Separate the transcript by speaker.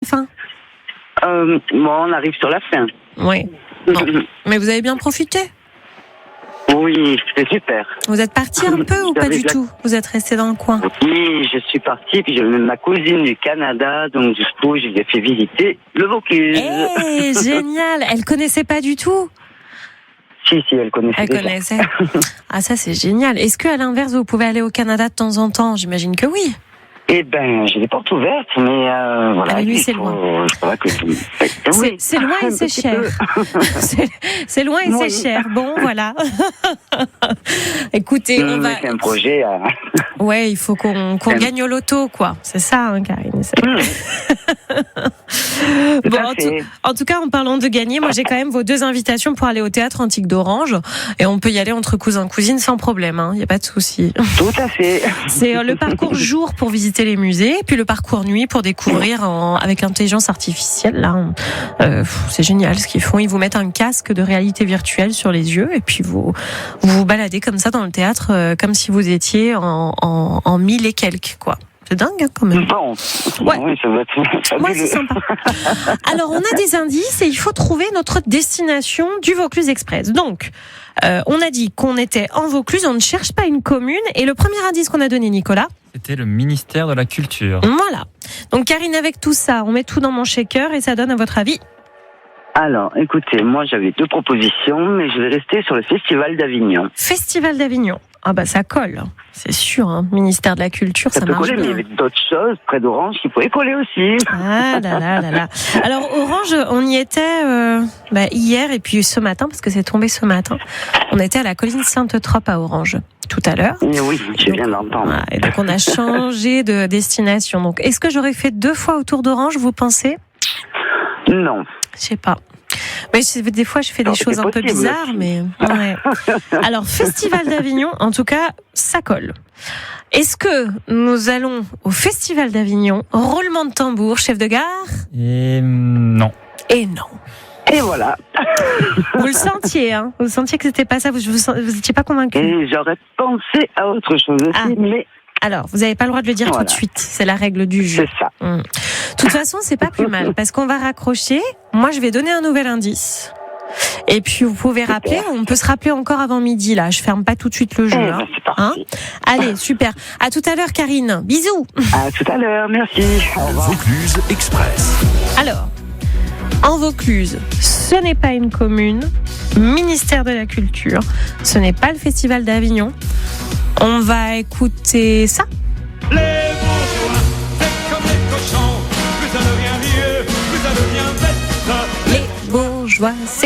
Speaker 1: fin.
Speaker 2: Bon, on arrive sur la fin.
Speaker 1: Oui. Bon. Mais vous avez bien profité?
Speaker 2: Oui, c'est super.
Speaker 1: Vous êtes parti un peu ou pas du tout? Vous êtes resté dans le coin?
Speaker 2: Oui, je suis partie, puis j'ai ma cousine du Canada, donc du coup, je lui ai fait visiter le Vaucluse.
Speaker 1: Eh, génial! Elle connaissait pas du tout?
Speaker 2: Si, elle connaissait.
Speaker 1: Elle connaissait. Ah, ça, c'est génial. Est-ce qu'à l'inverse, vous pouvez aller au Canada de temps en temps? J'imagine que oui.
Speaker 2: Eh ben, j'ai les portes ouvertes, mais voilà.
Speaker 1: Ah, mais lui, c'est loin. C'est loin et c'est cher. C'est loin et c'est cher. Bon, voilà. Écoutez, on va.
Speaker 2: C'est un projet.
Speaker 1: Ouais, il faut qu'on gagne au loto, quoi. C'est ça, hein, Karine. Bon, en tout cas, en parlant de gagner, moi, j'ai quand même vos 2 invitations pour aller au théâtre Antique d'Orange, et on peut y aller entre cousins cousines sans problème. Il n'y a pas de souci.
Speaker 2: Tout à fait.
Speaker 1: C'est le parcours jour pour visiter les musées, puis le parcours nuit pour découvrir avec intelligence artificielle. Là, c'est génial ce qu'ils font. Ils vous mettent un casque de réalité virtuelle sur les yeux et puis vous baladez comme ça dans le théâtre, comme si vous étiez en 1000 et quelques, quoi. C'est dingue, hein, quand même.
Speaker 2: Bon,
Speaker 1: ouais.
Speaker 2: Oui, ça va être fabuleux.
Speaker 1: Ouais, c'est sympa. Alors, on a des indices et il faut trouver notre destination du Vaucluse Express. Donc, on a dit qu'on était en Vaucluse, on ne cherche pas une commune. Et le premier indice qu'on a donné, Nicolas,
Speaker 3: c'était le ministère de la Culture.
Speaker 1: Voilà. Donc, Karine, avec tout ça, on met tout dans mon shaker et ça donne, à votre avis?
Speaker 2: Alors, écoutez, moi, j'avais 2 propositions, mais je vais rester sur le Festival d'Avignon.
Speaker 1: Festival d'Avignon. Ah bah ça colle, c'est sûr, hein. Ministère de la Culture, ça
Speaker 2: peut
Speaker 1: marche
Speaker 2: coller,
Speaker 1: bien.
Speaker 2: Mais il y avait d'autres choses près d'Orange qui pouvaient coller aussi.
Speaker 1: Ah là là là là. Alors Orange, on y était hier et puis ce matin, parce que c'est tombé ce matin. On était à la colline Sainte-Trope à Orange tout à l'heure.
Speaker 2: Oui, je viens d'entendre.
Speaker 1: Voilà, et donc on a changé de destination. Donc est-ce que j'aurais fait 2 fois autour d'Orange, vous pensez?
Speaker 2: Non.
Speaker 1: Je sais pas. Mais des fois, je fais des choses un peu bizarres, mais ouais. Alors, Festival d'Avignon, en tout cas, ça colle. Est-ce que nous allons au Festival d'Avignon? Roulement de tambour, chef de gare?
Speaker 3: Et non.
Speaker 1: Et non.
Speaker 2: Et voilà.
Speaker 1: Vous le sentiez, hein? Vous sentiez que c'était pas ça? Vous étiez pas convaincu?
Speaker 2: Et j'aurais pensé à autre chose aussi, mais.
Speaker 1: Alors, vous n'avez pas le droit de le dire tout de suite. C'est la règle du jeu.
Speaker 2: C'est ça.
Speaker 1: De toute façon, c'est pas plus mal parce qu'on va raccrocher. Moi, je vais donner un nouvel indice. Et puis, vous pouvez rappeler. On peut se rappeler encore avant midi, là. Je ferme pas tout de suite le jeu.
Speaker 2: C'est parti.
Speaker 1: Allez, super. À tout à l'heure, Karine. Bisous.
Speaker 2: À tout à l'heure. Merci. Au revoir.
Speaker 4: Vaucluse Express.
Speaker 1: Alors, en Vaucluse, ce n'est pas une commune. Ministère de la Culture. Ce n'est pas le Festival d'Avignon. On va écouter ça.
Speaker 5: Les bourgeois, c'est comme les cochons, plus ça devient vieux, plus ça devient bête.
Speaker 1: Les bourgeois, c'est